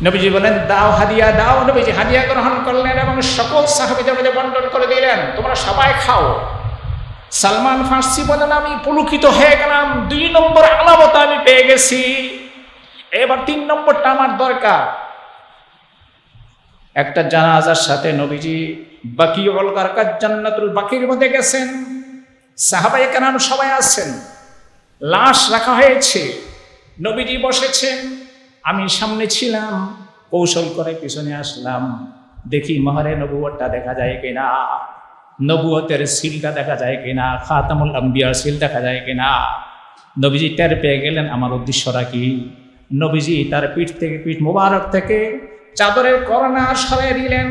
নবীজি বলেন দাও হাদিয়া দাও। নবীজি হাদিয়া গ্রহণ করলেন এবং সকল সাহাবীদের মধ্যে বন্টন করে দিলেন, তোমরা সবাই খাও। সালমান ফার্সি বলেন আমি পুলকিত হয়ে গেলাম, 2 নম্বর আলামত আমি পেয়ে গেছি, এবার 3 নম্বরটা আমার দরকার। একটা জানাজার সাথে নবীজি বাকিউল গারকাত জান্নাতুল বাকির মধ্যে গেছেন, সাহাবায়ে কেরাম সবাই আছেন, লাশ রাখা হয়েছে, নবীজি বসেছেন, আমি সামনে ছিলাম, কৌশল করে পিছনে আসলাম, দেখি মহরে নবুয়তটা দেখা যায় কিনা, নবুয়তের সিলটা দেখা যায় কিনা, খাতামুল আম্বিয়ার সিল দেখা যায় কিনা। নবীজি টের পেয়ে গেলেন আমার উদ্দেশ্যটা কি। নবীজি তার পিঠ মোবারক থেকে চাদরের করোনা সরিয়ে দিলেন।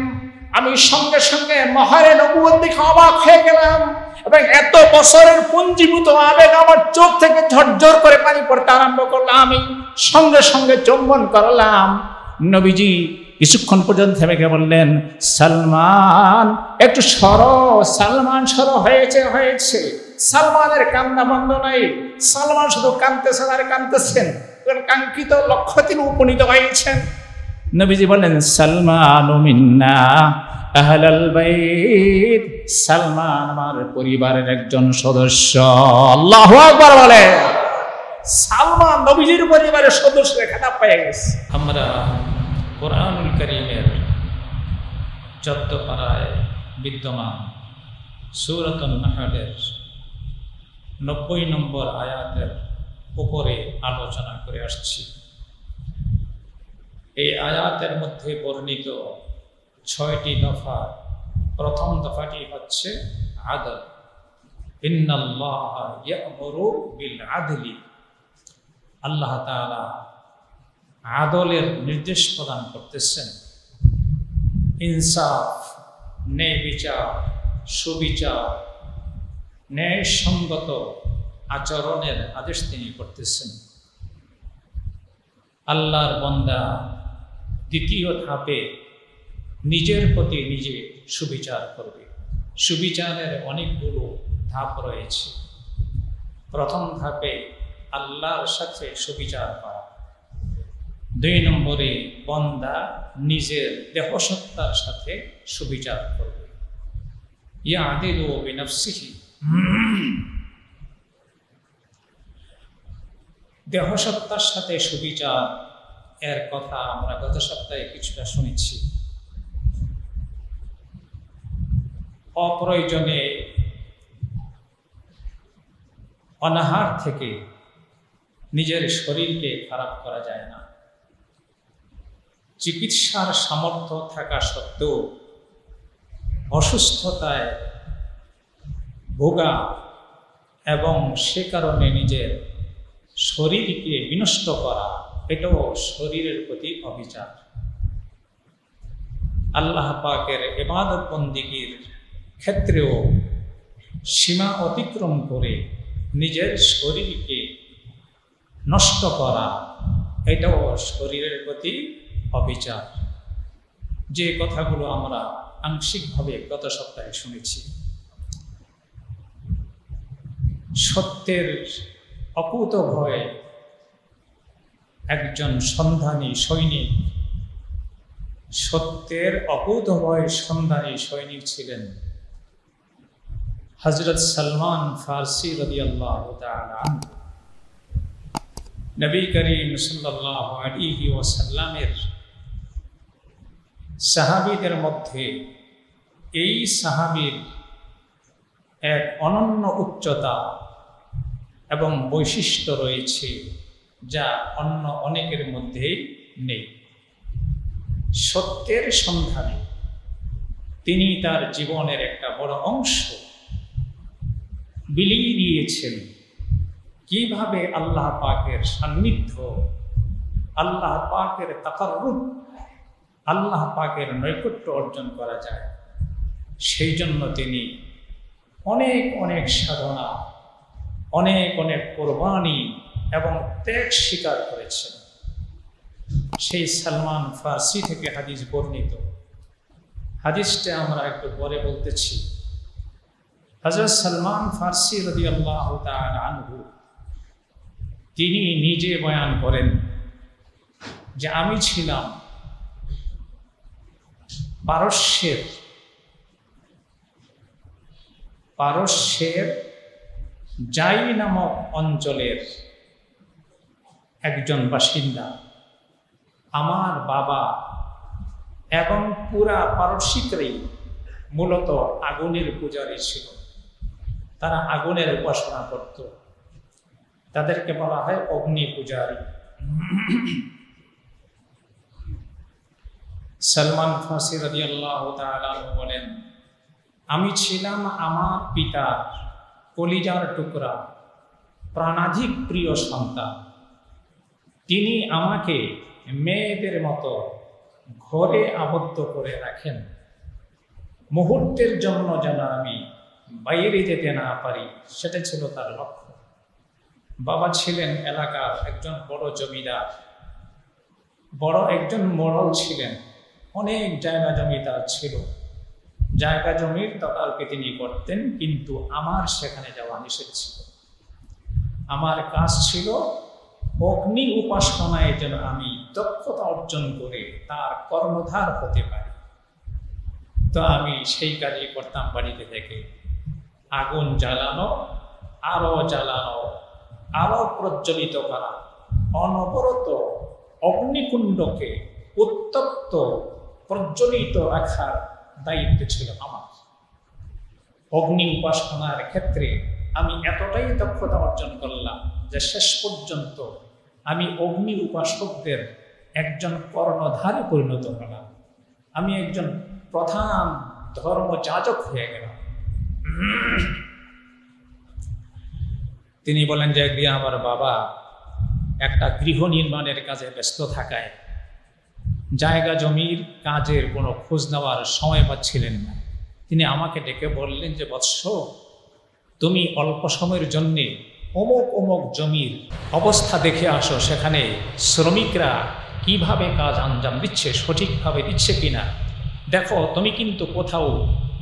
আমি সঙ্গে সঙ্গে মহরে নবুয়ত দেখে অবাক হয়ে গেলাম এবং এত বছরের পুঞ্জীভূত আবেগ আমার চোখ থেকে ঝরঝর করে পানি পড়তে আরম্ভ করলাম। আমি সঙ্গে সঙ্গে চুম্বন করলাম। নবীজি কিছুক্ষণ পর্যন্ত থেমে গিয়ে বললেন, সালমান একটু সরো। সালমান সরো, হয়েছে হয়েছে। সালমানের কান্না বন্ধ নাই, সালমান শুধু কাঁদতেছেন আর কাঁদতেছেন, কাঙ্ক্ষিত লক্ষ্যে তিনি উপনীত হয়েছেন। নবীজি বললেন, সালমান মিন্না আহলাল বাইত, সালমান আমার পরিবারের একজন সদস্য। আল্লাহু আকবার বলে। সালমান নবীজির পরিবারের সদস্যের খেতাব পেয়ে গেছে। আমরা কোরআনুল কারীমের 14 পারায় বিদ্যমান সূরাতুন নাহলের 90 নম্বর আয়াতের উপরে আলোচনা করে আসছি। এই আয়াতের মধ্যে বর্ণিত 6টি দফা, প্রথম দফাটি হচ্ছে আদল। ইন্নাল্লাহা ইয়া'মুরু বিল আদলি, আল্লাহ তাআলা আদলের নির্দেশ প্রদান করতেছেন। ইনসাফ, ন্যায় বিচার, সুবিচার, ন্যায়সঙ্গত আচরণের আদেশ তিনি করতেছেন। আল্লাহর বান্দা দ্বিতীয় ধাপে নিজের প্রতি নিজে সুবিচার করবে। সুবিচারের অনেকগুলো ধাপ রয়েছে। প্রথম ধাপে আল্লাহর সাথে সুবিচার করা। 2 নম্বরে বান্দা নিজের দেহসত্তার সাথে সুবিচার করবে। ইয়াদিলু বিনাফসিহি, দেহসত্তার সাথে সুবিচার এর কথা আমরা গত সপ্তাহে কিছুটা শুনেছি। অপ্রয়োজনে অনাহার থেকে নিজের শরীরকে খারাপ করা যায় না। চিকিৎসার সামর্থ্য থাকা সত্ত্বেও অসুস্থতায় ভোগা এবং সে কারণে নিজের শরীরকে বিনষ্ট করা, এটাও শরীরের প্রতি অবিচার। আল্লাহ পাকের ইবাদত বন্দেগীর ক্ষেত্রেও সীমা অতিক্রম করে নিজের শরীরকে নষ্ট করা, এটাও শরীরের প্রতি অবিচার। যে কথাগুলো আমরা আংশিকভাবে গত সপ্তাহে শুনেছি। সত্যের অকুত ভয়ে একজন সন্ধানী সৈনিক, সত্যের অকুত ভয়ে সন্ধানী সৈনিক ছিলেন হযরত সালমান ফারসি রাদিয়াল্লাহু তাআলা আনহু। নবী করিম সাল্লাল্লাহু আলাইহি ওয়াসাল্লামের সাহাবীদের মধ্যে এই সাহাবীর এক অনন্য উচ্চতা এবং বৈশিষ্ট্য রয়েছে যা অন্য অনেকের মধ্যেই নেই। সত্যের সন্ধানে তিনি তার জীবনের একটা বড় অংশ বিলিয়ে দিয়েছেন। কিভাবে আল্লাহ পাকের সান্নিধ্য, আল্লাহ পাকের তাকাররুব, আল্লাহ পাকের নৈকট্য অর্জন করা যায়, সেই জন্য তিনি অনেক অনেক সাধনা, অনেক অনেক কোরবানি এবং ত্যাগ স্বীকার করেছেন। সেই সালমান ফারসি থেকে হাদিস বর্ণিত। হাদিসটা আমরা একটু পরে বলতেছি। হযরত সালমান ফারসি রাদিয়াল্লাহু তাআলা আনহু তিনি নিজে বয়ান করেন যে আমি ছিলাম পারস্যের জাই নামক অঞ্চলের একজন বাসিন্দা। আমার বাবা এবং পুরা পারস্যিকরাই মূলত আগুনের পূজারী ছিল, তারা আগুনের উপাসনা করত, তাদেরকে বলা হয় অগ্নি পূজারী। সালমান ফার্সি রাদিয়াল্লাহু তাআলা বলেন, আমি ছিলাম আমার পিতার কলিজার টুকরা, প্রাণাধিক প্রিয় সন্তান। তিনি আমাকে মেয়েদের মতো ঘরে আবদ্ধ করে রাখেন, মুহূর্তের জন্য যেন আমি বাইরে যেতে না পারি, সেটা ছিল তার লক্ষ্য। বাবা ছিলেন এলাকার একজন বড় জমিদার, বড় একজন মোড়ল ছিলেন, অনেক জায়গা জমি তার ছিল, জায়গা জমির তদারকি তিনি করতেন, কিন্তু আমার সেখানে যাওয়া নিষেধ ছিল। আমার কাজ ছিল অগ্নি উপাসনায় যেন আমি দক্ষতা অর্জন করে তার কর্ণধার হতে পারি। তো আমি সেই কাজই করতাম, বাড়িতে থেকে আগুন জ্বালানো, আরো জ্বালানো, আরো প্রজ্বলিত করা, অনবরত অগ্নিকুণ্ডকে উত্তপ্ত প্রজ্বলিত রাখার দায়িত্ব ছিল আমার। অগ্নি উপাসনার ক্ষেত্রে আমি এতটাই দক্ষতা অর্জন করলাম যে শেষ পর্যন্ত আমি অগ্নি উপাসকদের একজন কর্ণধারে পরিণত হলাম। আমি একজন প্রধান ধর্মযাজক হয়ে গেলাম। তিনি বলেন যে একদিন আমার বাবা একটা গৃহ নির্মাণের কাজে ব্যস্ত থাকায় জায়গা জমির কাজের কোনো খোঁজ নেওয়ার সময় পাচ্ছিলেন না। তিনি আমাকে ডেকে বললেন যে, বৎস, তুমি অল্প সময়ের জন্যে অমুক অমুক জমির অবস্থা দেখে আসো, সেখানে শ্রমিকরা কিভাবে কাজ আঞ্জাম দিচ্ছে, সঠিকভাবে দিচ্ছে কিনা দেখো। তুমি কিন্তু কোথাও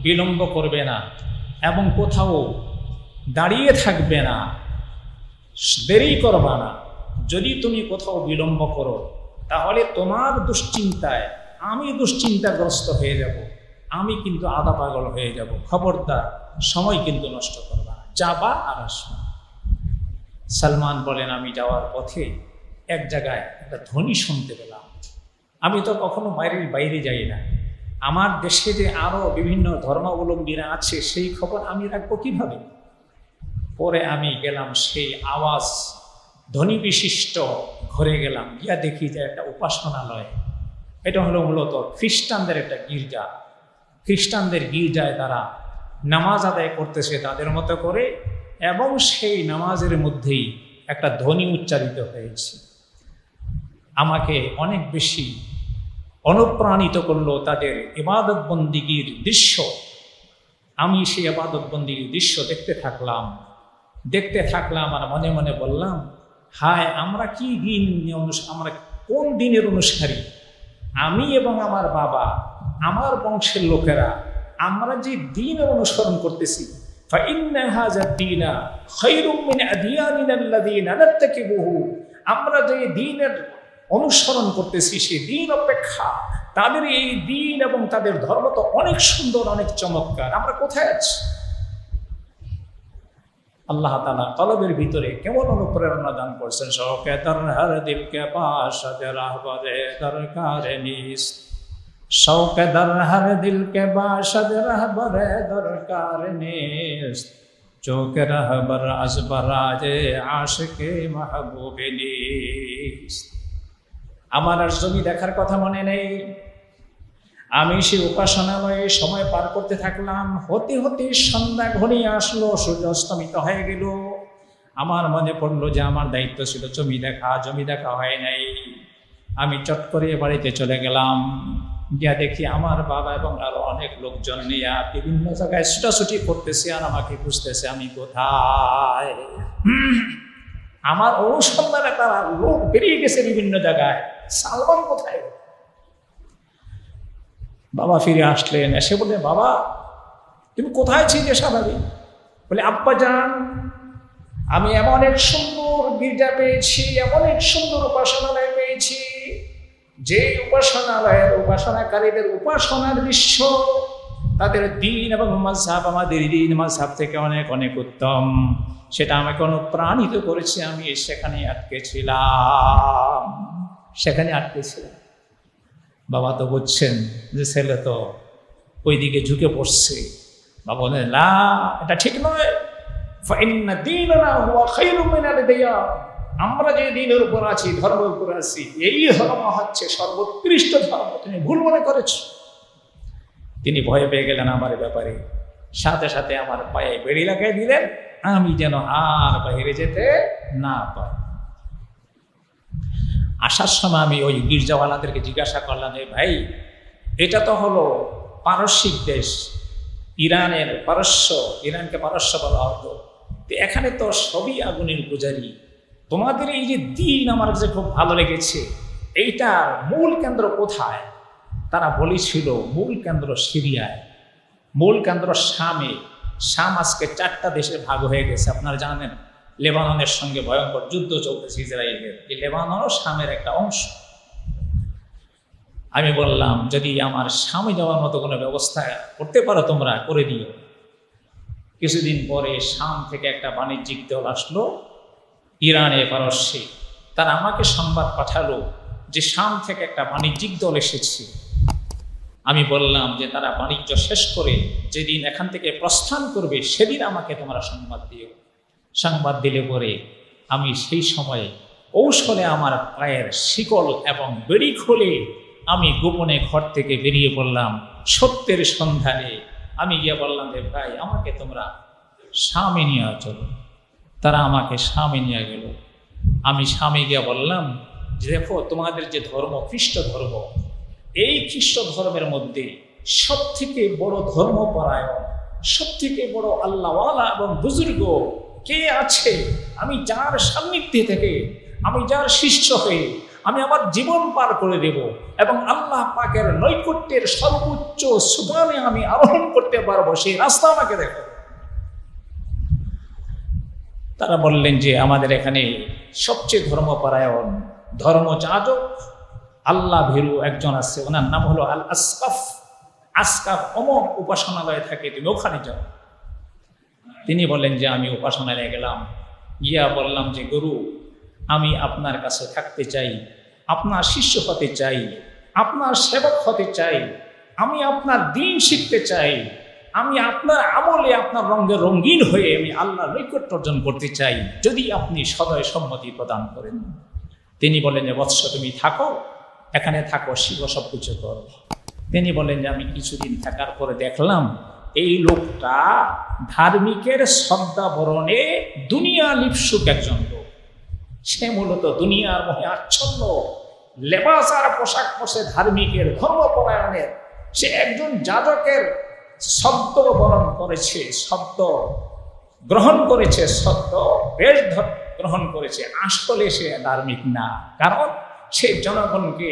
বিলম্ব করবে না এবং কোথাও দাঁড়িয়ে থাকবে না, দেরি করবা না। যদি তুমি কোথাও বিলম্ব করো তাহলে তোমার দুশ্চিন্তায় আমি দুশ্চিন্তাগ্রস্ত হয়ে যাব, আমি কিন্তু আধা পাগল হয়ে যাব। খবরদার, সময় কিন্তু নষ্ট করবা না, যাবা আর আসবা। সালমান বলেন, আমি যাওয়ার পথে এক জায়গায় একটা ধ্বনি শুনতে পেলাম। আমি তো কখনো বাইরে যাই না, আমার দেশে যে আরো বিভিন্ন ধর্মাবলম্বীরা আছে সেই খবর আমি রাখবো কিভাবে? পরে আমি গেলাম সেই আওয়াজ ধ্বনি বিশিষ্ট ঘরে গেলাম, গিয়া দেখি যে একটা উপাসনালয়। এটা হলো মূলত খ্রিস্টানদের একটা গির্জা। খ্রিস্টানদের গির্জায় তারা নামাজ আদায় করতেছে তাদের মতো করে, এবং সেই নামাজের মধ্যেই একটা ধ্বনি উচ্চারিত হয়েছে। আমাকে অনেক বেশি অনুপ্রাণিত করলো তাদের ইবাদত বন্দিগির দৃশ্য। আমি সেই ইবাদত বন্দিগির দৃশ্য দেখতে থাকলাম আর মনে মনে বললাম, হায়, আমরা কি দিন, আমরা কোন দিনের অনুসারী? আমি এবং আমার বাবা, আমার বংশের লোকেরা, আমরা যে দিনের অনুসরণ করতেছি, আমরা যে দিনের অনুসরণ করতেছি সেই দিন অপেক্ষা তাদের এই দিন এবং তাদের ধর্ম তো অনেক সুন্দর, অনেক চমৎকার। আমরা কোথায় আছি? আল্লাহ তাআলা কলবের ভিতরে কেমন অনুপ্রেরণা দান করছেন। শৌকে দরহর দিল কে পাশ রাহবরে দরকার নিস্ত, শৌকে দরহর দিল কে পাশ রাহবরে দরকার নিস্ত, চৌকে রাহবর আজবরাজে আশিকে মাহবুব নিস্ত। আমার আর জমি দেখার কথা মনে নেই। আমি সেই উপাসনালয়ে সময় পার করতে থাকলাম। হতে হতে সন্ধ্যা ঘনিয়ে আসলো, সূর্য অস্তমিত হয়ে গেল। আমার মনে পড়লো যে আমার দায়িত্ব ছিল জমি দেখা হয় নাই। আমি চট করে বাড়িতে চলে গেলাম, গিয়া দেখি আমার বাবা এবং আরো অনেক লোকজন নিয়ে বিভিন্ন জায়গায় ছুটাছুটি করতেছে আর আমাকে খুঁজতেছে আমি কোথায়। আমার অনুসন্ধানে তারা লোক বেরিয়ে গেছে বিভিন্ন জায়গায়, সালমান কোথায়? বাবা ফিরে আসলেন, এসে বলে, বাবা তুমি কোথায় ছিলে স্বাভাবিক? বলে, আব্বা যান, আমি এমন এক সুন্দর গির্জা পেয়েছি, এমন এক সুন্দর উপাসনালয় পেয়েছি, যে উপাসনালয়ের উপাসনাকারীদের উপাসনার দৃশ্য, তাদের দিন এবং মাযহাব আমাদের দিন মাযহাব থেকে অনেক অনেক উত্তম, সেটা আমাকে অনুপ্রাণিত করেছে। আমি সেখানে আটকেছিলাম। বাবা তো বুঝছেন যে ছেলে তো ওইদিকে ঝুঁকে পড়ছে। বাবা বলেন, না, এটা ঠিক নয়। আমরা যে দিনের উপর আছি, ধর্মের উপর আছি, এই ধর্ম হচ্ছে সর্বোৎকৃষ্ট ধর্ম, তুমি ভুল মনে করেছ। তিনি ভয় পেয়ে গেলেন আমার ব্যাপারে, সাথে সাথে আমার পায়ে বেড়ি লাগাই দিলেন, আমি যেন আর বাইরে যেতে না পাই। আসার সময় আমি ওই গির্জাওয়ালাদেরকে জিজ্ঞাসা করলাম, ভাই, এটা তো হলো পারস্যিক দেশ, ইরানকে পারস্য বলা হতো, এখানে তো সবই আগুনের পূজারী। তোমাদের এই যে দিন আমার কাছে খুব ভালো লেগেছে, এইটার মূল কেন্দ্র কোথায়? তারা বলেছিল মূল কেন্দ্র সিরিয়ায়, মূল কেন্দ্র শামে। শাম আজকে 4টা দেশে ভাগ হয়ে গেছে। আপনারা জানেন লেবাননের সঙ্গে ভয়ঙ্কর যুদ্ধ চলতেছে ইসরায়েলের, এই লেবাননও শামের একটা অংশ। আমি বললাম, যদি আমার শামে যাওয়ার মতো কোনো ব্যবস্থা করতে পারো তোমরা, করে দিও। কিছুদিন পরে শাম থেকে একটা বাণিজ্যিক দল আসলো ইরানে, পারস্যে। তারা আমাকে সংবাদ পাঠালো যে শাম থেকে একটা বাণিজ্যিক দল এসেছে। আমি বললাম যে তারা বাণিজ্য শেষ করে যেদিন এখান থেকে প্রস্থান করবে সেদিন আমাকে তোমরা সংবাদ দিও। সংবাদ দিলে পরে আমি সেই সময়ে কৌশলে আমার পায়ের শিকল এবং বেড়ি খুলে আমি গোপনে ঘর থেকে বেরিয়ে পড়লাম সত্যের সন্ধানে। আমি গিয়ে বললাম যে ভাই, আমাকে তোমরা শামে নিয়ে চলো। তারা আমাকে শামে নিয়ে গেল। আমি শামে গিয়ে বললাম যে দেখো, তোমাদের যে ধর্ম খ্রিস্ট ধর্ম, এই খ্রিস্ট ধর্মের মধ্যে সব থেকে বড় ধর্মপরায়ণ, সব থেকে বড় আল্লাহওয়ালা এবং বুজুর্গ কে আছে? আমি যার সান্নিধ্যে থেকে, আমি যার শিষ্য হয়ে আমি আমার জীবন পার করে দেব এবং আল্লাহ পাকের নৈকট্যের সর্বোচ্চ সুবানে আমি আরোহণ করতে পারবো, সেই রাস্তা আমাকে দেখো। তারা বললেন যে আমাদের এখানে সবচেয়ে ধর্মপরায়ণ ধর্মযাজক আল্লাহ ভীরু একজন আছে, ওনার নাম হলো আল আসকাফ। আসকাফ অমক উপাসনালয়ে থাকে, তুমি ওখানে যাও। তিনি বললেন যে আমি উপাসনালয়ে গেলাম, গিয়া বললাম যে গুরু, আমি আপনার কাছে থাকতে চাই, আপনার শিষ্য হতে চাই, আপনার সেবক হতে চাই, আমি আপনার দিন শিখতে চাই, আমি আপনার আমলে আপনার রঙে রঙিন হয়ে আমি আল্লাহর নৈকট্য অর্জন করতে চাই, যদি আপনি সদয় সম্মতি প্রদান করেন। তিনি বলেন যে বৎস, তুমি থাকো, এখানে থাকো, শিখো, সব কিছু করো। তিনি বলেন যে আমি কিছুদিন থাকার পরে দেখলাম এই লোকটা ধার্মিকের শ্রদ্ধাবরণে দুনিয়া লিপসুক একজন লোক। সে মূলত দুনিয়ার মোহে আচ্ছন্ন, লেবাস আর পোশাক পরে ধার্মিকের ধর্মপরায়ণের, সে একজন যাজকের শব্দ বরণ করেছে, শব্দ গ্রহণ করেছে, শব্দ বেশ গ্রহণ করেছে। আসলে সে ধার্মিক না, কারণ সে জনগণকে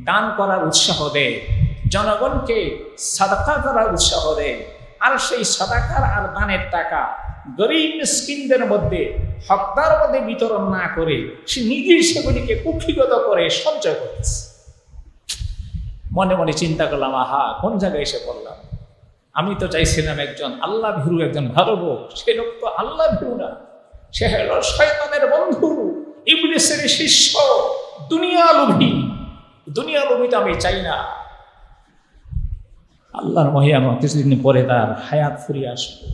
দান করার উৎসাহ দেয়, জনগণকে সাদাকা করার উৎসাহ দেয়, আর সেই সাদাকার আর দানের টাকা গরিব মিসকিনদের মধ্যে, হকদার মধ্যে বিতরণ না করে সে নিজেই সেগুলিকে কুক্ষিগত করে সঞ্চয় করতেছে। মনে মনে চিন্তা করলাম, আহা, কোন জায়গায় এসে পড়লাম। আমি তো চাইছিলাম একজন আল্লাহ ভীরু, একজন ভালো লোক। সে লোক তো আল্লাহ ভীরু না, সে হলো শয়তানের বন্ধু, ইবলিসের শিষ্য, দুনিয়া লোভী। দুনিয়া লোভী তো আমি চাই না। আল্লাহর মহিমা, কিছুদিন পরে তার হায়াত ফুরিয়ে আসলো।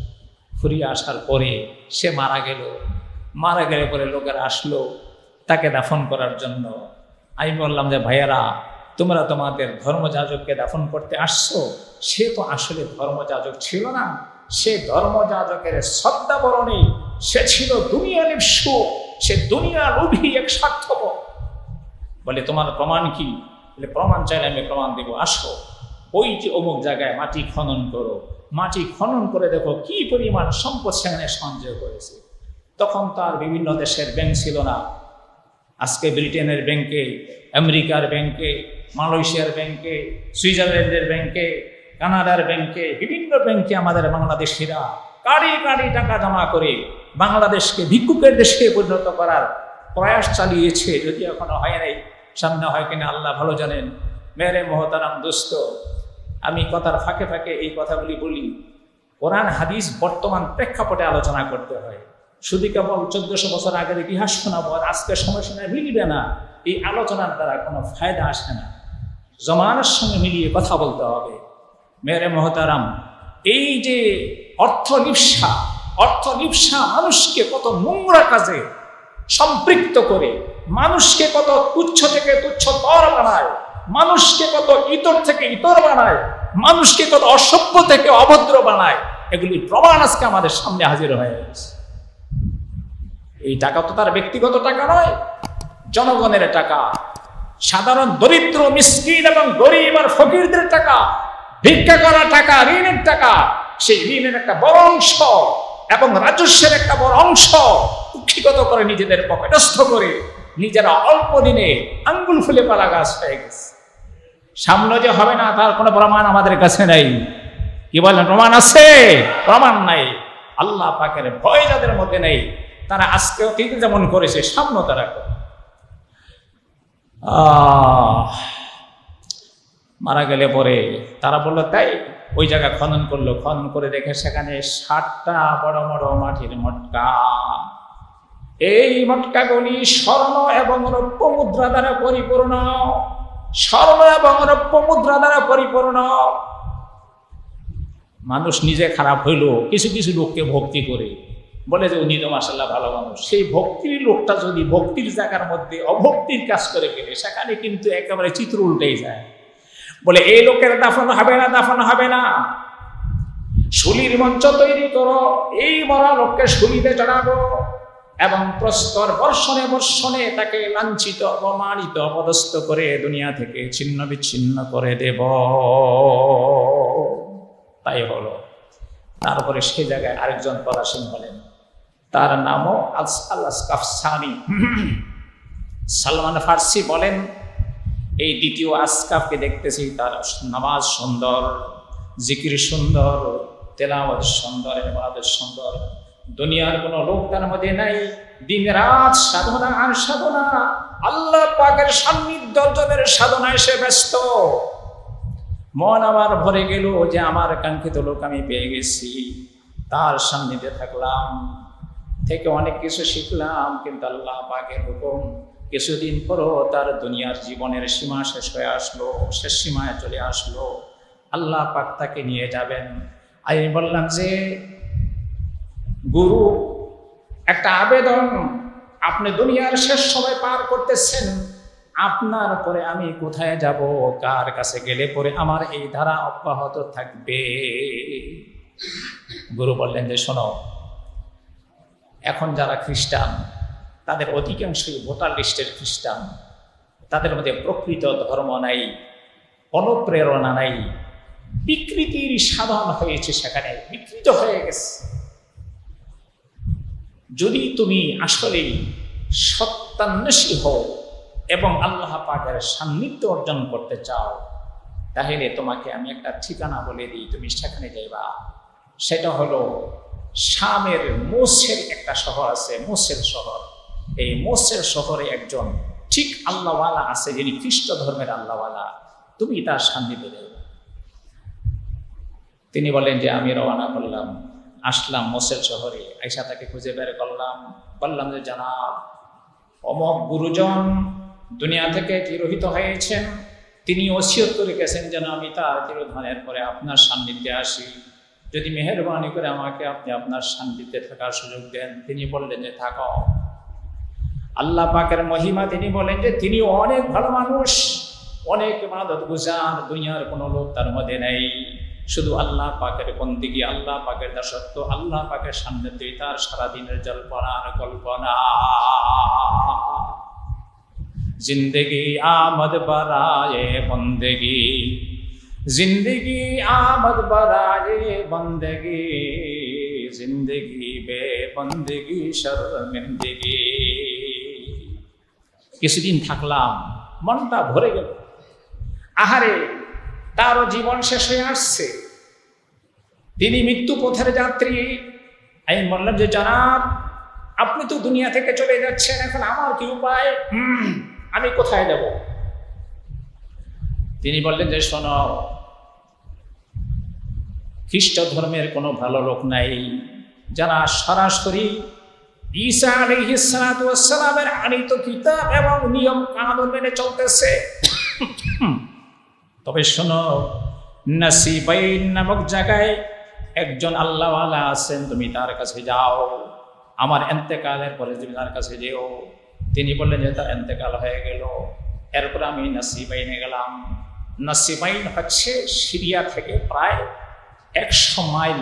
ফুরিয়ে আসার পরে সে মারা গেল। মারা গেলে পরে লোকেরা আসলো তাকে দাফন করার জন্য। আমি বললাম যে ভাইয়ারা, তোমরা তোমাদের ধর্মযাজককে দাফন করতে আসছো, সে তো আসলে ধর্মযাজক ছিল না, সে ধর্মযাজকের শ্রদ্ধাবরণে সে ছিল দুনিয়া লিপ্সু, সে দুনিয়া লোভী, এক স্বার্থপর। বলে তোমার প্রমাণ কি? বলে প্রমাণ চাইলে আমি প্রমাণ দেবো, আসো। ওই যে অমুক জায়গায় মাটি খনন করো, মাটি খনন করে দেখো কি পরিমাণ সম্পদ সেখানে সঞ্চয় করেছে। তখন তার বিভিন্ন দেশের ব্যাংক ছিল না। আজকে ব্রিটেনের ব্যাংকে, আমেরিকার ব্যাংকে, মালয়েশিয়ার ব্যাংকে, সুইজারল্যান্ডের ব্যাংকে, কানাডার ব্যাংকে, বিভিন্ন ব্যাংকে আমাদের বাংলাদেশিরা কাড়ি কাড়ি টাকা জমা করে বাংলাদেশকে ভিক্ষুকের দেশে পরিণত করার প্রয়াস চালিয়েছে। যদি এখনো হয় নাই, সামনে হয় কিনা আল্লাহ ভালো জানেন। মেরে মহতারাম দোস্ত, আমি কথার ফাঁকে ফাঁকে এই কথাগুলি বলি, কোরআন হাদিস বর্তমান প্রেক্ষাপটে আলোচনা করতে হয়। শুধু কেবল 1400 বছর আগের ইতিহাস শোনাবো আর আজকের সময় শোনা মিলবে না, এই আলোচনার দ্বারা কোনো ফায়দা আসে না। জমানার সঙ্গে মিলিয়ে কথা বলতে হবে। মেরে মহতারাম, এই যে অর্থ লিপ্সা মানুষকে কত নোংরা কাজে সম্পৃক্ত করে, মানুষকে কত তুচ্ছ থেকে তুচ্ছতর বানায়, মানুষকে কত ইতর থেকে ইতর বানায়, মানুষকে কত অসভ্য থেকে অভদ্র বানায়, এগুলি প্রমাণ আজকে আমাদের সামনে হাজির হয়ে গেছে। এই টাকা তো তার ব্যক্তিগত টাকা নয়, জনগণের টাকা, সাধারণ দরিদ্র মিসকিন এবং গরিব আর ফকিরদের টাকা, ভিক্ষা করা টাকা, ঋণের টাকা। সেই ঋণের একটা বড় অংশ এবং রাজস্বের একটা বড় অংশ কুক্ষিগত করে নিজেদের পকেটস্থ করে নিজেরা অল্প দিনে আঙ্গুল ফুলে পালা গাছ হয়ে গেছে। সামনে যে হবে না তার কোনো প্রমাণ আমাদের কাছে নাই। কি বলেন, প্রমাণ আছে? প্রমাণ নাই। আল্লাহ পাকের ভয় যাদের মধ্যে নেই তারা আজকে অতীত যেমন করেছে সামনে তারা করে। মারা গেলে পরে তারা বললো তাই ওই জায়গা খনন করলো, খনন করে দেখে সেখানে 60টা বড় বড় মাটির মটকা। এই মটকাগুলি স্বর্ণ এবং রৌপ্য মুদ্রা দ্বারা পরিপূর্ণ, স্বর্ণ এবং রৌপ্য মুদ্রা দ্বারা পরিপূর্ণ। মানুষ নিজে খারাপ হইলো, কিছু কিছু লোককে ভক্তি করে বলে যে উনি তো মাশাআল্লাহ ভালো মানুষ। সেই ভক্তির লোকটা যদি ভক্তির জায়গার মধ্যে অভক্তির কাজ করে ফেলে, সেখানে কিন্তু একেবারে চিত্র উল্টেই যায়। বলে এই লোকের দাফন হবে না, দাফন হবে না, শুলির মঞ্চ তৈরি করো, এই মরা লোককে শুলিতে চড়াবো এবং প্রস্তর বর্ষণে বর্ষণে তাকে লাঞ্ছিত, অপমানিত, অপদস্থ করে দুনিয়া থেকে ছিন্ন বিচ্ছিন্ন করে দেব। তাই হলো। তারপরে সে জায়গায় আরেকজন পলাশিন হলেন, তার নামও আল-আসকাফসানি। সালমান ফার্সি বলেন এই দ্বিতীয় আসকাফকে দেখতেছি, তার নামাজ সুন্দর, জিকির সুন্দর, তেলাওয়াত সুন্দর, ইবাদত সুন্দর, দুনিয়ার কোনো লোক তার মধ্যে নাই। দিন রাত সাধনা আর সাধনা, আল্লাহ পাকের সান্নিধ্য অর্জনের সাধনায় সে ব্যস্ত। মন আমার ভরে গেল যে আমার কাঙ্ক্ষিত লোক আমি পেয়ে গেছি, তার সান্নিধ্যে থাকলাম, থেকে অনেক কিছু শিখলাম। কিন্তু আল্লাহ পাকের হুকুম, কিছুদিন পরও তার দুনিয়ার জীবনের সীমা শেষ হয়ে আসলো, শেষ সীমায় চলে আসলো। আল্লাহ পাক তাকে নিয়ে যাবেন। আমি বললাম যে গুরু, একটা আবেদন, আপনি দুনিয়ার শেষ সময় পার করতেছেন, আপনার পরে আমি কোথায় যাব, কার কাছে গেলে পরে আমার এই ধারা অব্যাহত থাকবে? গুরু বললেন যে শোনো, এখন যারা খ্রিস্টান তাদের অধিকাংশই ভোটার লিস্টের খ্রিস্টান, তাদের মধ্যে প্রকৃত ধর্ম নাই, অনুপ্রেরণা নাই, বিকৃতির সাধন হয়েছে, সেখানে বিকৃত হয়ে গেছে। যদি তুমি আসলে সত্যান্বেষী হও এবং আল্লাহ পাকের সান্নিধ্য অর্জন করতে চাও, তাহলে তোমাকে আমি একটা ঠিকানা বলে দিই, তুমি সেখানে যাইবা। সেটা হলো শামের মোসের একটা শহর আছে, মোসের শহর। এই মোসের শহরে একজন ঠিক আল্লাহওয়ালা আছে, যিনি খ্রিস্ট ধর্মের আল্লাহওয়ালা, তুমি তার সান্নিধ্যে যাইবা। তিনি বলেন যে আমি রওনা করলাম, আসলাম মোসের শহরে, আইসা তাকে খুঁজে বের করলাম, বললাম যে জানাব অমক গুরুজন দুনিয়া থেকে তিরোহিত হয়েছেন, তিনি ওসিয়ত করে গেছেন যেন আমি তার তিরোধানের পরে আপনার সান্নিধ্যে আসি, যদি মেহেরবানি করে আমাকে আপনি আপনার সান্নিধ্যে থাকার সুযোগ দেন। তিনি বললেন যে থাকো। আল্লাহ পাকের মহিমা, তিনি বলেন যে তিনি অনেক ভালো মানুষ, অনেক ইবাদত গুজার, দুনিয়ার কোনো লোক তার মধ্যে নেই, শুধু আল্লাহ পাকের বন্দেগী, আল্লাহ পাকের দাসত্ব, আল্লাহ পাকের সান্নিধ্যে তার সারাদিনের জল্পনা আর কল্পনা। जिंदगी आमद बराए बंदगी, जिंदगी आमद बराए बंदगी, जिंदगी बे बंदगी शर्मिंदगी। কিছুদিন থাকলাম, মনটা ভরে গেল। আহারে, তারও জীবন শেষ হয়ে আসছে, তিনি মৃত্যু পথের যাত্রী। আমি বললাম যে জনাব, আপনি তো দুনিয়া থেকে চলে যাচ্ছেন, এখন আমার কি উপায়? আমি কোথায় যাব? তিনি বললেন যে শোনো, খ্রিস্ট ধর্মের কোনো ভালো লোক নাই যারা সরাসরি ঈসা আলাইহিস সালাতু ওয়াস সালামের আনিত কিতাব এবং নিয়ম কানুন মেনে চলতেছে। তবে শোনো, নাসিবাইন নামক জায়গায় একজন আল্লাহওয়ালা আছেন, তুমি তার কাছে যাও, আমার এন্তেকালের পরে তুমি তার কাছে যেও। তিনি বললেন যে তার এন্তেকাল হয়ে গেল। এরপর আমি নাসিবাইনে গেলাম। নাসিবাইন হচ্ছে সিরিয়া থেকে প্রায় 100 মাইল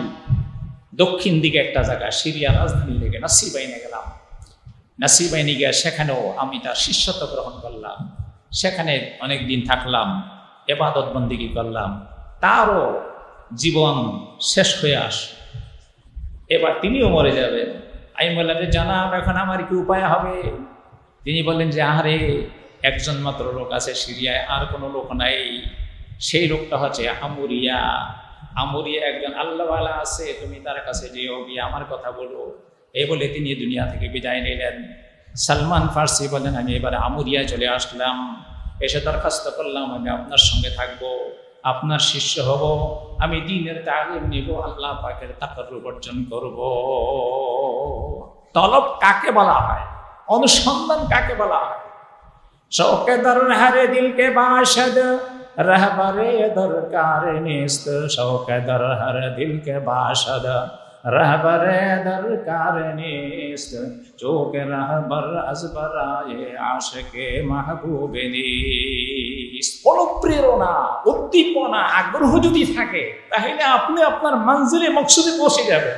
দক্ষিণ দিকে একটা জায়গা, সিরিয়া রাজধানী থেকে নাসিবাইনে গেলাম। নাসিবাইনে গিয়ে সেখানেও আমি তার শিষ্যত্ব গ্রহণ করলাম, সেখানে অনেক দিন থাকলাম, ইবাদত বন্দেগী করলাম। তারও জীবন শেষ হয়ে আস, এবার তিনিও মরে যাবেন। আমি বললাম যে জানাব, এখন আমার কি উপায় হবে? তিনি বললেন যে আহারে, একজন মাত্র লোক আছে সিরিয়ায়, আর কোনো লোক নাই। সেই লোকটা হচ্ছে আমুরিয়া। আমুরিয়া একজন আল্লাহওয়ালা আছে, তুমি তার কাছে যেও, গিয়ে আমার কথা বলো। এই বলে তিনি দুনিয়া থেকে বিদায় নিলেন। সালমান ফার্সি বলেন, আমি এবারে আমুরিয়ায় চলে আসলাম, এসে দরখাস্ত করলাম আমি আপনার সঙ্গে থাকবো, আপনার শিষ্য হব, আমি দ্বীনের তালিম নিব, আল্লাহ পাকের তাকাররুব অর্জন করব। তলব কাকে বলা হয়? অনুসন্ধান কাকে বলা হয়? শৌকে দরহারে দিলকে বাশদ रहबरे दरकार निस्त, शौके दरहर दिल के बाशद रहबरे दरकार निस्त, जो के रहबर अजबराए आशिके महबूबे निस्त। অনুপ্রেরণা, উদ্দীপনা, আগ্রহ যদি থাকে তাহলে আপনি আপনার মঞ্জিলে মকসুদে পৌঁছে যাবেন।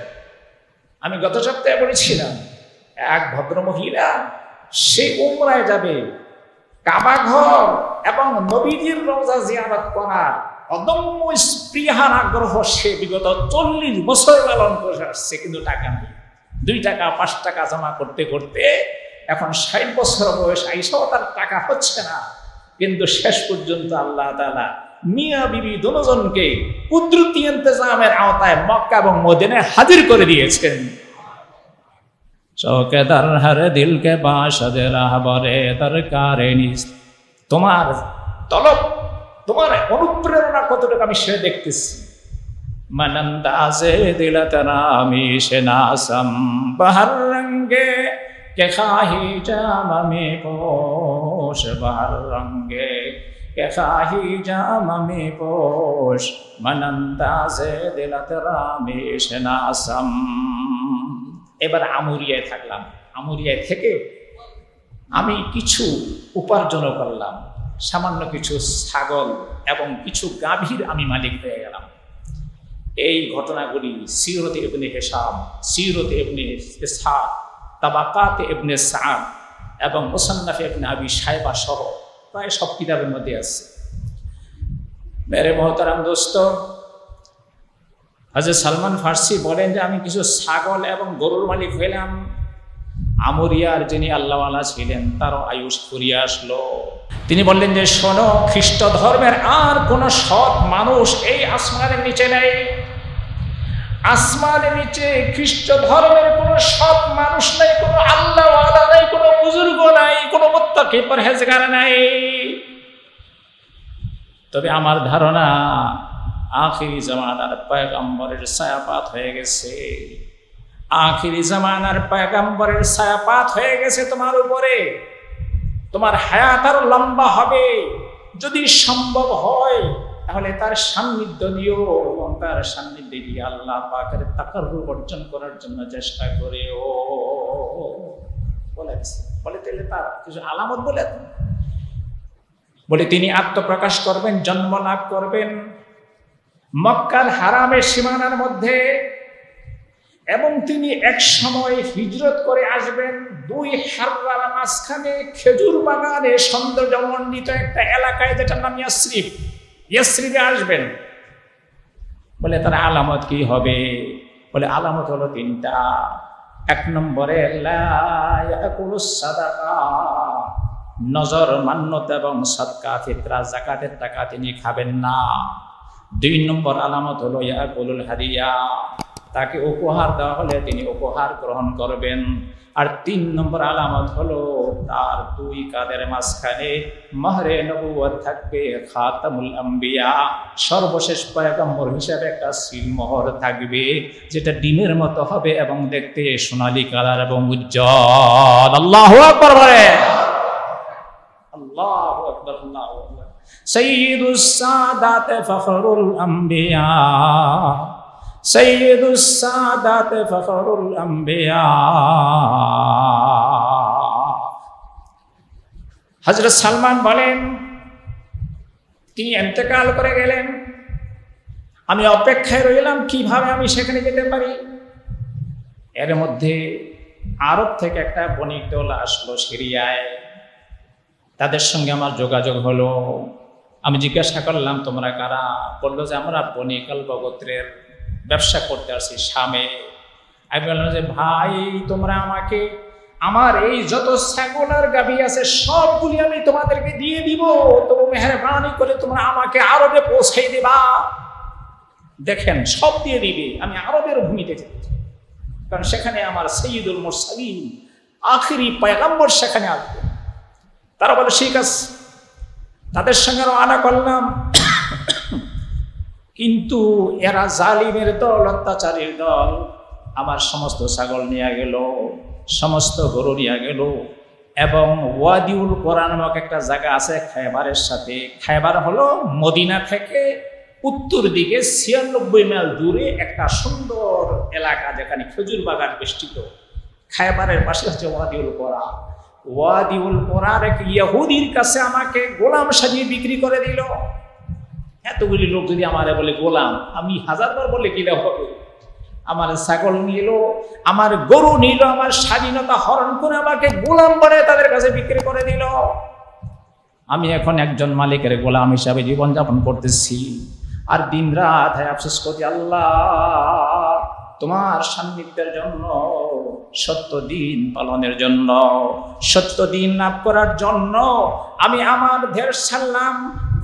আমি গত সপ্তাহে বলেছিলাম, এক ভদ্র মহিলা সে উমরায় যাবে, কাবা ঘর এবং নবীজির রওজা জিয়ারত করার অদম্য স্পৃহার আগ্রহ সে বিগত 40 বছর লালন করে আসছে, কিন্তু টাকা নেই। 2 টাকা 5 টাকা জমা করতে করতে এখন 60 বছর বয়স, আইসাও তার টাকা হচ্ছে না। কিন্তু শেষ পর্যন্ত আল্লাহ তাআলা মিয়া বিবি দুজনকে কুদরতি ইন্তজামের আওতায় মক্কা এবং মদিনায় হাজির করে দিয়েছেন। শৌকে দরহর দিল কে বাশদ রাহবরে দরকারে নিস্ত। তোমার তলব, তোমার অনুপ্রেরণা কতটুকু আমি সে দেখতেছি। মানন্দাজে দিল তেরা আমি শেনাসম বাহর রঙ্গে কে খাহি জামা মে পোশ, বাহর রঙ্গে কে খাহি জামা মে পোশ, মানন্দাজে দিল তেরা আমি শেনাসম। এবার আমুরিয়ায় থাকলাম। আমুরিয়ায় থেকে আমি কিছু উপার্জন করলাম, সামান্য কিছু ছাগল এবং কিছু গাভীর আমি মালিক হয়ে গেলাম। এই ঘটনাগুলি সিরতে ইবনে হিশাম, সিরতে ইবনে ইসহাক, তাবাকাতে ইবনে সাদ এবং মুসান্নাফে ইবনে আবি শায়বা সহ প্রায় সব কিতাবের মধ্যে আছে। মেরে মোহতারাম দোস্ত, হযরত সালমান ফার্সি বলেন যে আমি কিছু ছাগল এবং গরুর মালিক হইলাম। আমরিয়ার যিনি আল্লাহওয়ালা ছিলেন তারও আয়ুষ ফুরিয়ে আসলো। তিনি বললেন যে শোনো, খ্রিস্ট ধর্মের আর কোন সৎ মানুষ এই আসমানের নিচে নেই। আসমানের নিচে খ্রিস্ট ধর্মের কোন সৎ মানুষ নাই, কোন আল্লাহওয়ালা নাই, কোন বুজুর্গ নাই, কোন মুত্তাকি পরহেজগার নাই। তবে আমার ধারণা আখিরি জামানার পয়গম্বরের ছায়াপাত হয়ে গেছে। আখিরি জামানার পয়গম্বরের ছায়াপাত হয়ে গেছে তোমার উপরে। তোমার হায়াত আরো লম্বা হবে। যদি সম্ভব হয় তাহলে তার সান্নিধ্য নিও এবং তার সান্নিধ্যে গিয়ে আল্লাহ পাকের তাকাররুব অর্জন করার জন্য চেষ্টা করেও। বলে তাহলে তার কিছু আলামত বলে তিনি আত্মপ্রকাশ করবেন, জন্ম লাভ করবেন মক্কার হারামের সীমানার মধ্যে, এবং তিনি এক সময় হিজরত করে আসবেন 2 হাররার মাঝখানে খেজুর বাগানে সৌন্দর্যমণ্ডিত একটা এলাকায়, যেটার নাম ইয়াসরিব। ইয়াসরিবে আসবেন। বলে তার আলামত কি হবে? বলে আলামত হলো 3টা। 1 নম্বরে লা ইয়াকুলুস সাদাকা, নজর, মান্নত এবং সদকা, ফিতরা, যাকাতের টাকা তিনি খাবেন না। 2 নম্বর আলামত হলো ইয়াকুলুল হাদিয়া, তাকে উপহার দেওয়া হলে তিনি উপহার গ্রহণ করবেন। আর 3 নম্বর আলামত হলো তার 2 কাঁধের মাঝখানে মাহরে নবুয়ত থাকবে, খাতামুল আম্বিয়া সর্বশেষ পয়গম্বর হিসেবে একটা সিলমোহর থাকবে, যেটা ডিমের মতো হবে এবং দেখতে সোনালী কালার এবং উজ্জ্বল। আল্লাহু আকবার বলেন, আল্লাহু আকবার, আল্লাহু আকবার। সাইয়্যিদুস সাদাত ফখরুল আম্বিয়া, সাইয়্যিদুস সাদাত ফখরুল আম্বিয়া। হযরত সালমান বলেন, তিনি ইন্তেকাল করে গেলেন, আমি অপেক্ষায় রইলাম কিভাবে আমি সেখানে যেতে পারি। এর মধ্যে আরব থেকে একটা বণিক দল আসলো সিরিয়ায়, তাদের সঙ্গে আমার যোগাযোগ হলো। আমি জিজ্ঞাসা করলাম তোমরা কারা? বললো যে আমরা বণিক আলব গোত্রের ব্যবসা করতে আসছি শামে। আমি বললাম যে ভাই তোমরা আমাকে আমার এই যত ছাগল আর গাভী আছে সবগুলি আমি তোমাদেরকে দিয়ে দিব, তবু মেহেরবানি করে তোমরা আমাকে আরবে পৌঁছাই দেবা। দেখেন সব দিয়ে দিবে, আমি আরবের ভূমিতে যেতে চাই, কারণ সেখানে আমার সাইয়্যিদুল মুরসালিন আখিরি পয়গম্বর সেখানে আসবে। তারা বলে ঠিক আছে, তাদের সঙ্গে রওনা করলাম। কিন্তু এরা জালিমের দল, অত্যাচারীর দল। আমার সমস্ত ছাগল নিয়ে গেল, সমস্ত গরু নিয়ে গেল, এবং ওয়াদিউল কোরা নামক একটা জায়গা আছে খায়বারের সাথে। খায়বার হলো মদিনা থেকে উত্তর দিকে 96 মাইল দূরে একটা সুন্দর এলাকা, যেখানে খেজুর বাগান বেষ্টিত। খায়বারের পাশে হচ্ছে ওয়াদিউল কোরা। ওয়াদিউল কোরার এক ইহুদির কাছে আমাকে গোলাম সাজিয়ে বিক্রি করে দিল। এতগুলি লোক যদি আমারে বলে গোলাম, আমি 1000বার বলে কিলে হবে। আমার ছাগল নিল, আমার গরু নিল, আমার স্বাধীনতা হরণ করে আমাকে গোলাম বানিয়ে তাদের কাছে বিক্রি করে দিল। আমি এখন একজন মালিকের গোলাম হিসাবে জীবনযাপন করতেছি, আর দিন রাত আফসোস করি, আল্লাহ তোমার সান্নিধ্যের জন্য, সত্য দিন পালনের জন্য, সত্য দিন লাভ করার জন্য আমি আমার দেশ ছাড়লাম,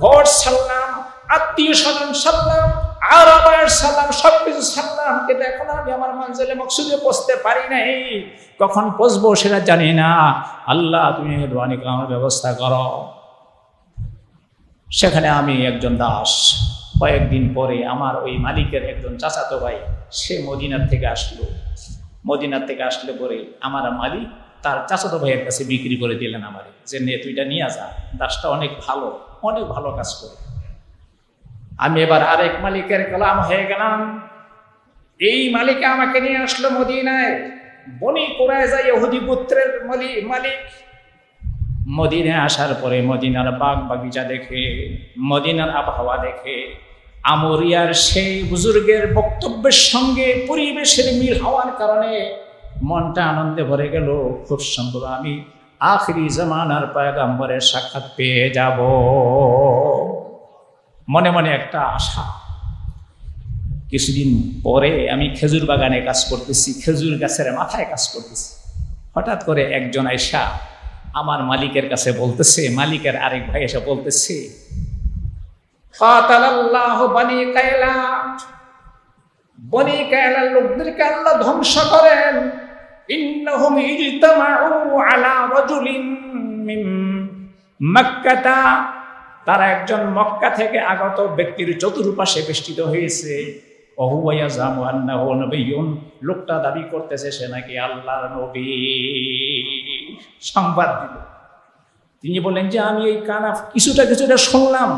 ঘর ছাড়লাম, আত্মীয় স্বজন ছাড়লাম, আর আমার সালাম সবকিছু ছাড়লাম, কিন্তু এখন আমি আমার মঞ্জিলে মকসুদে পৌঁছতে পারি নাই। কখন পৌঁছবো সেটা জানি না। আল্লাহ তুমি দোয়ানি কামার ব্যবস্থা করো। সেখানে আমি একজন দাস। কয়েকদিন পরে আমার ওই মালিকের একজন চাচাতো ভাই, সে মদিনার থেকে আসলো। মদিনার থেকে আসলে পরে আমার মালিক তার চাচাতো ভাইয়ের কাছে বিক্রি করে দিলেন আমারে, যে নে তুই এটা নিয়ে যা, দাসটা অনেক ভালো, অনেক ভালো কাজ করে। আমি এবার আরেক মালিকের গোলাম হয়ে গেলাম। এই মালিকে আমাকে নিয়ে আসলো মদিনায়। বনি কুরাইজা ইহুদি গোত্রের মালিক। মদিনায় আসার পরে মদিনার বাগ বাগিচা দেখে, মদিনার আবহাওয়া দেখে, আমরিয়ার সেই বুজুর্গের বক্তব্যের সঙ্গে পরিবেশের মিল হওয়ার কারণে মনটা আনন্দে ভরে গেল। খুব সম্ভব আমি আখিরি জামানার পয়গম্বরের সাক্ষাৎ পেয়ে যাব। মনে মনে একটা আশা। কিছুদিন পরে আমি খেজুর বাগানে কাজ করতেছি, খেজুর গাছের মাথায় কাজ করতেছি। হঠাৎ করে একজন আয়সা আমার মালিকের কাছে বলতেছে, মালিকের আরেক ভাই এসে বলতেছে, ফাতালাল্লাহু বনি কায়লা, বনি কায়লার লোকদেরকে আল্লাহ ধ্বংস করেন। ইন্নাহুম ইজতামাউ আলা রাজুলিন মিন মক্কাতা, তারা একজন মক্কা থেকে আগত ব্যক্তির চতুর্পাশে বেষ্টিত হয়েছে। ওহুয়া জামু আন্নাহু নবিয়্যুন, লোকটা দাবি করতেছে সে নাকি আল্লাহর নবী। সংবাদ দিল। তিনি বলেন যে আমি এই কানা কিছুটা শুনলাম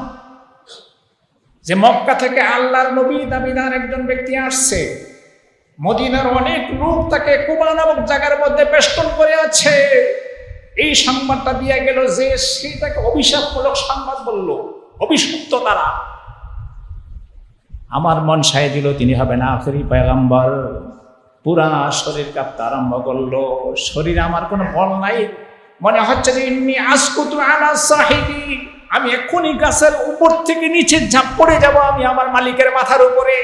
যে মক্কা থেকে আল্লাহর নবী দাবিদার একজন ব্যক্তি আসছে। মদিনার অনেক লোক তাকে কুবা নামক জায়গার মধ্যে বেষ্টন করে আছে। এই সংবাদটা দিয়ে গেল যে সে তাকে অভিশাপমূলক সংবাদ বলল, অভিশপ্ত তারা। আমার মন সায় দিল তিনি হবেন আখেরি পয়গম্বর। পুরা শরীর কাঁপতে আরম্ভ করলো। শরীরে আমার কোনো বল নাই, মনে হচ্ছে যে ইন্নী আসকুতু আলা সাহিবি, আমি এক্ষুনি গাছের উপর থেকে নিচে ঝাঁপ পড়ে যাব আমি আমার মালিকের মাথার উপরে।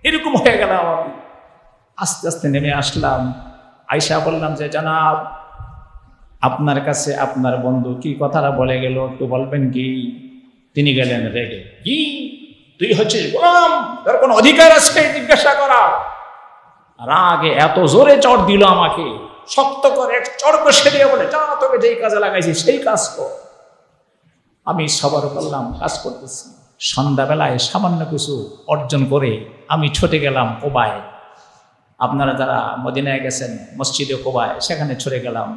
এরকম হয়ে গেলাম আমি। আস্তে আস্তে নেমে আসলাম। আয়সা বললাম যে জনাব, আপনার কাছে আপনার বন্ধু কি কথাটা বলে গেল, একটু বলবেন কি? তিনি গেলেন রেগে। কি তুই হচ্ছিস গোলাম, তোর কোনো অধিকার আছে জিজ্ঞাসা করা? রাগে এত জোরে চড় দিল আমাকে, শক্ত করে এক চড় কষে দিয়ে বলে, যা তোকে যেই কাজে লাগাইছি সেই কাজ কর। আমি সবার করলাম, কাজ করতেছি। সন্ধ্যাবেলায় সামান্য কিছু অর্জন করে আমি ছুটে গেলাম কোবায়। আপনারা যারা মদিনায় গেছেন, মসজিদে কোবায়, সেখানে ছুটে গেলাম।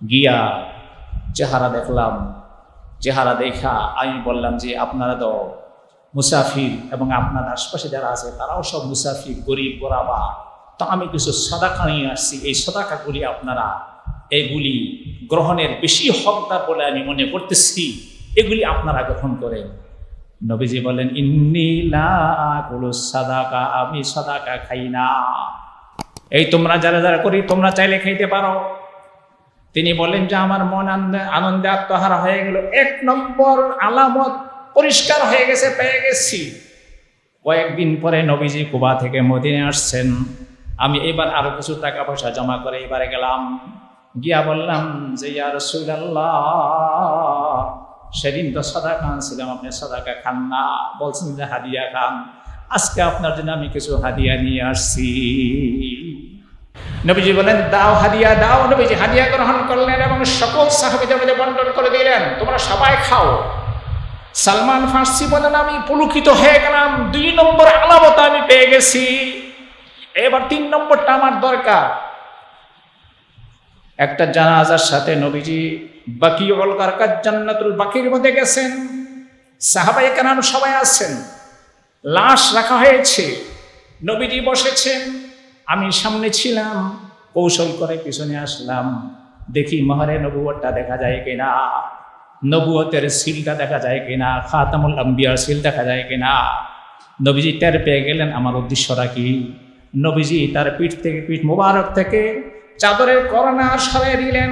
গিয়া চেহারা দেখলাম। চেহারা দেখা আমি বললাম যে আপনারা তো মুসাফির এবং আপনার আশপাশে যারা আছে তারাও সব মুসাফির, গরিব গোরাবা, তো আমি কিছু সাদাকা নিয়ে আসছি। এই সাদাকাগুলি আপনারা এগুলি গ্রহণের বেশি হকদার বলে আমি মনে করতেছি, এগুলি আপনারা গ্রহণ করেন। নবীজি বলেন, ইন্নী লা আকুলু সাদাকা, আমি সাদাকা খাই না। এই তোমরা যারা যারা করি তোমরা চাইলে খাইতে পারো। তিনি বলেন যে আমার মন আনন্দে আত্মহারা হয়ে গেল। 1 নম্বর আলামত পরিষ্কার হয়ে গেছে, পেয়ে গেছি। কয়েকদিন পরে নবীজি কুবা থেকে মদিনে আসছেন। আমি এবার আরো কিছু টাকা পয়সা জমা করে এবারে গেলাম। গিয়া বললাম যে ইয়া রাসূলুল্লাহ, সেদিন তো সাদাকা আনছিলাম, আপনি সাদাকা খান না, বলছেন যে হাদিয়া খান। আজকে আপনার জন্য আমি কিছু হাদিয়া নিয়ে আসছি। নবীজি বলেন, দাও হাদিয়া দাও। নবীজি হাদিয়া গ্রহণ করলেন এবং সকল সাহাবীদের মধ্যে বন্টন করে দিলেন, তোমরা সবাই খাও। সালমান ফার্সি বলেন, আমি পুলকিত হয়ে গেলাম। 2 নম্বর আলামত আমি পেয়ে গেছি। এবার 3 নম্বরটা আমার দরকার। একটা জানাজার সাথে নবীজি বাকিউল গারকাত জান্নাতুল বাকির মধ্যে গেছেন। সাহাবায়ে কেরাম সবাই আছেন, লাশ রাখা হয়েছে, নবীজি বসেছেন, আমি সামনে ছিলাম। কৌশল করে পিছনে আসলাম, দেখি মোহরে নবুয়তটা দেখা যায় কিনা, নবুয়তের সিলটা দেখা যায় কিনা, খাতামুল আম্বিয়ার সিল দেখা যায় কিনা। নবীজি টের পেয়ে গেলেন আমার উদ্দেশ্যটা কি। নবীজি তার পিঠ মুবারক থেকে চাদরের করোনা সরিয়ে দিলেন।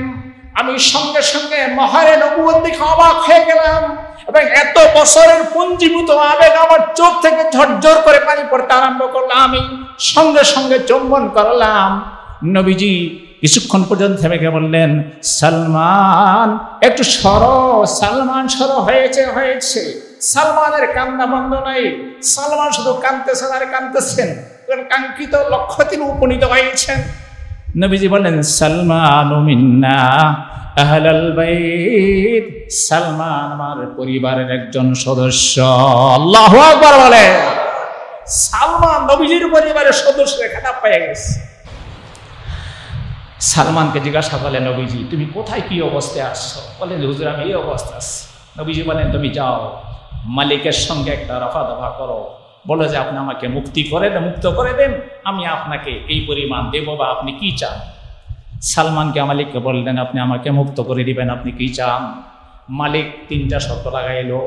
আমি সঙ্গে সঙ্গে মোহরে নবুয়ত দেখে অবাক হয়ে গেলাম এবং এত বছরের পুঞ্জীভূত আবেগ আমার চোখ থেকে ঝরঝর করে পানি পড়তে আরম্ভ করলাম। আমি সঙ্গে সঙ্গে চুম্বন করলাম। নবীজি কিছুক্ষণ পর্যন্ত থেমে গিয়ে বললেন, সালমান একটু সরো। সালমান সরো, হয়েছে হয়েছে। সালমানের কান্না বন্ধ নাই। সালমান শুধু কাঁদতেছেন আর কাঁদতেছেন, কাঙ্ক্ষিত লক্ষ্য তিনি উপনীত হয়েছেন। নবীজি বলেন, সালমানু মিন্না আহলাল বাইত, সালমান আমার পরিবারের একজন সদস্য। আল্লাহু আকবার বলে। সালমান নবীজির পরিবারের সদস্যের খেতাব পেয়ে গেছে। সালমানকে জিজ্ঞাসা করলেন, নবীজি তুমি কোথায়, কি অবস্থায় আসছো? বলেন, হুজুর আমি এই অবস্থা আছি। নবীজি বলেন, তুমি যাও মালিকের সঙ্গে একটা রফা দফা করো, বলো যে আপনি আমাকে মুক্ত করে দেন, আমি আপনাকে এই পরিমাণ দেব, বা আপনি কি চান। সালমানকে মালিককে বললেন, আপনি আমাকে মুক্ত করে দিবেন, আপনি কি চান? মালিক 3টা শর্ত লাগাইলো।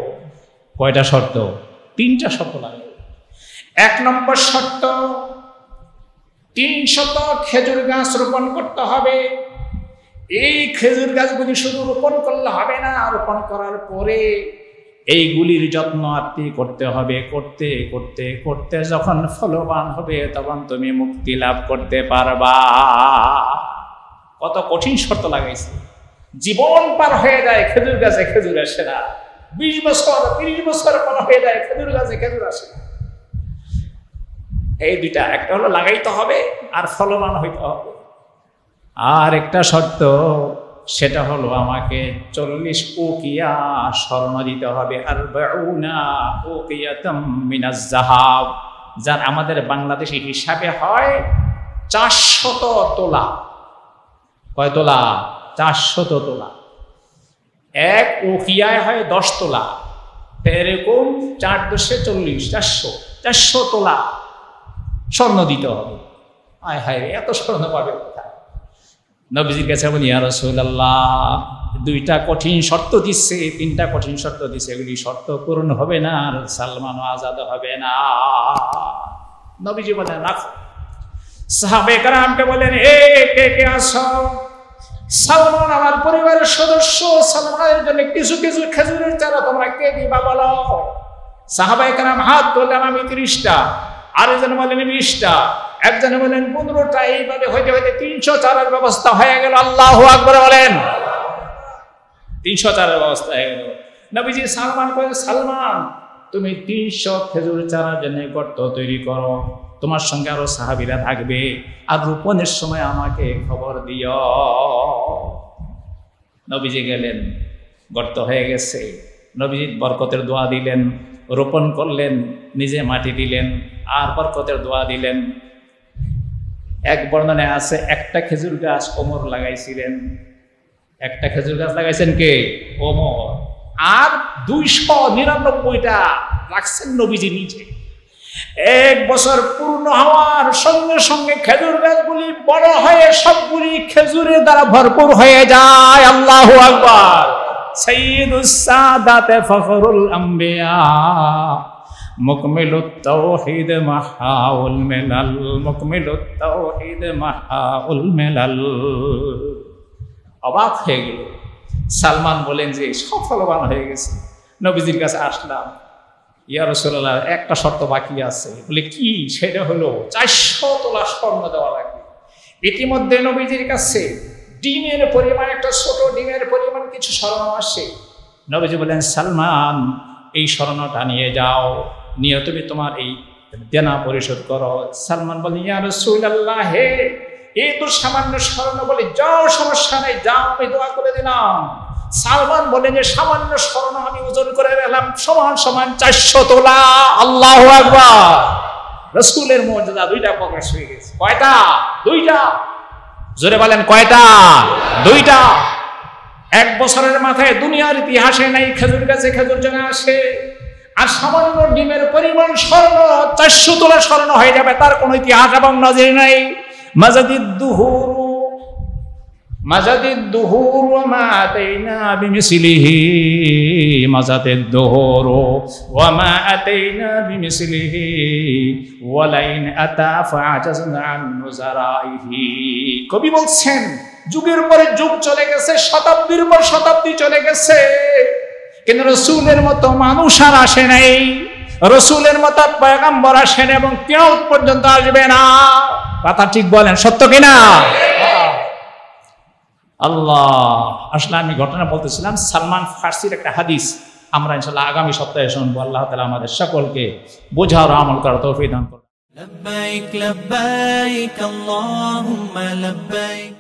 কয়টা শর্ত? 3টা শর্ত লাগাইলো। 1 নম্বর শর্ত, 300 খেজুর গাছ রোপণ করতে হবে। এই খেজুর গাছগুলি শুধু রোপণ করলে হবে না, রোপণ করার পরে এইগুলির যত্ন আপনি করতে হবে। করতে করতে করতে যখন ফলবান হবে তখন তুমি মুক্তি লাভ করতে পারবা। কত কঠিন শর্ত লাগাইছে। জীবন পার হয়ে যায় খেজুর গাছে খেজুর আসে না। 20 বছর 30 বছর পার হয়ে যায় খেজুর গাছে খেজুর আসে না। এই 2টা, একটা হলো লাগাইতে হবে আর ফলবান হইতে হবে। আর একটা শর্ত, সেটা হলো আমাকে 40 উকিয়া স্বর্ণ দিতে হবে। 40 উকিয়াতাম মিনাজ যাহাব, যার আমাদের বাংলাদেশি হিসাবে হয় 400 তোলা। কয় তোলা? 400 তোলা। 1 উকিয়ায় হয় 10 তোলা। এরকম 4 × 10 = 40, 400 তোলা স্বর্ণ দিতে হবে। আয় হায়, এত স্বর্ণ পাবে কোথায়? নবীজির কাছে বলি, ইয়া রাসূলুল্লাহ 2টা কঠিন শর্ত দিচ্ছে, 3টা কঠিন শর্ত দিচ্ছে, এগুলি শর্ত পূরণ হবে না আর সালমানও আজাদ হবে না। নবীজি বলেন, রাখো। সাহাবায়ে কেরামকে বলেন, কে কে আসো? সালমান আমার পরিবারের সদস্য, সালমানের জন্য কিছু কিছু খেজুরের চারা তোমরা কে দিবা বলো। সাহাবায়ে কেরাম হাত তুললেন, আমি 30টা। আরেকজন বলেন 20টা, একজনে বলেন 15টা। এইভাবে হইতে হইতে 300 চারার ব্যবস্থা হয়ে গেল। আল্লাহু আকবার বলেন। 300 চারার ব্যবস্থা হয়ে গেল। নবীজি সালমান কইলেন, সালমান তুমি 300 খেজুর চারার জন্য গর্ত তৈরি করো। তোমার সঙ্গে আরো সাহাবীরা থাকবে, আর রোপণের সময় আমাকে খবর দিও। নবীজি গেলেন, গর্ত হয়ে গেছে, নবীজি বরকতের দোয়া দিলেন, রোপণ করলেন, নিজে মাটি দিলেন আর বরকতের দোয়া দিলেন। এক বর্ণনায় আছে একটা খেজুর গাছ ওমর লাগাইছিলেন। একটা খেজুর গাছ লাগাইছেন কে? ওমর। আর 299টা রাখছেন নবীজি নিজে। 1 বছর পূর্ণ হওয়ার সঙ্গে সঙ্গে খেজুর গাছগুলি বড় হয়ে সবগুলি খেজুরের দ্বারা ভরপুর হয়ে যায়। আল্লাহু আকবার। সাইয়্যিদুস সাদাতে ফখরুল আম্বিয়া মুকমিলুত তাওহীদ মাহাউল মিলাল, মুকমিলুত তাওহীদ মাহাউল মিলাল। অবাক হয়ে গেল। সালমান বলেন যে সফলবান হয়ে গেছে। নবীজির কাছে আসলাম, ইয়া রাসূলুল্লাহ একটা শর্ত বাকি আছে। বলে কি? সেটা হলো 400 তোলা স্বর্ণ দেওয়া লাগবে। ইতিমধ্যে নবীজির কাছে ডিমের পরিমাণ, একটা ছোট ডিমের পরিমাণ কিছু স্বর্ণ আসে। নবীজি বলেন, সালমান এই স্বর্ণটা নিয়ে যাও, নিয়ে তুমি তোমার এই দেনা পরিশোধ করো। সালমান বলে, ইয়া রাসূলুল্লাহ হে, এই তো সামান্য স্বর্ণ। বলে, যাও সমস্যা নেই, যাও আমি দোয়া করে দিলাম। সালমান বলেন যে সামান্য স্বর্ণ আমি ওজন করে নিলাম সমান সমান 400 তোলা। আল্লাহু আকবার। রাসূলের মুজিজা 2টা প্রকাশ হয়ে গেছে। কয়টা? 2টা। জোরে বলেন কয়টা? 2টা। 1 বছরের মাথায় দুনিয়ার ইতিহাসে নাই খেজুর গাছে খেজুর জমে আসে, আর সামান্য ডিমের পরিমাণ স্বর্ণ 400 তোলা স্বর্ণ হয়ে যাবে, তার কোনো ইতিহাস এবং নজির নাই। মাজাদিদ দুহুর ওয়া মা আতাইনা বিমিসলিহি, মাজাদিদ দুহুর ওয়া মা আতাইনা বিমিসলিহি ওয়ালাইন আতা ফাআজাজনা আন নুজারাইহি। কবি বলছেন, যুগের পরে যুগ চলে গেছে, শতাব্দীর পর শতাব্দী চলে গেছে, কিন্তু রাসূলের মতো মানুষ আর আসে নাই, রাসূলের মতো পয়গম্বর আসেন এবং কিয়ামত পর্যন্ত আসবে না। কথা ঠিক বলেন, সত্য কিনা? আল্লাহ। আসলে আমি ঘটনা বলতেছিলাম, সালমান ফার্সির একটা হাদিস আমরা ইনশাআল্লাহ আগামী সপ্তাহে শুনবো। আল্লাহ তাআলা আমাদের সকলকে বোঝার ও আমল করার তৌফিক দান করুন। লব্বাইক লব্বাইক আল্লাহুম্মা লব্বাইক।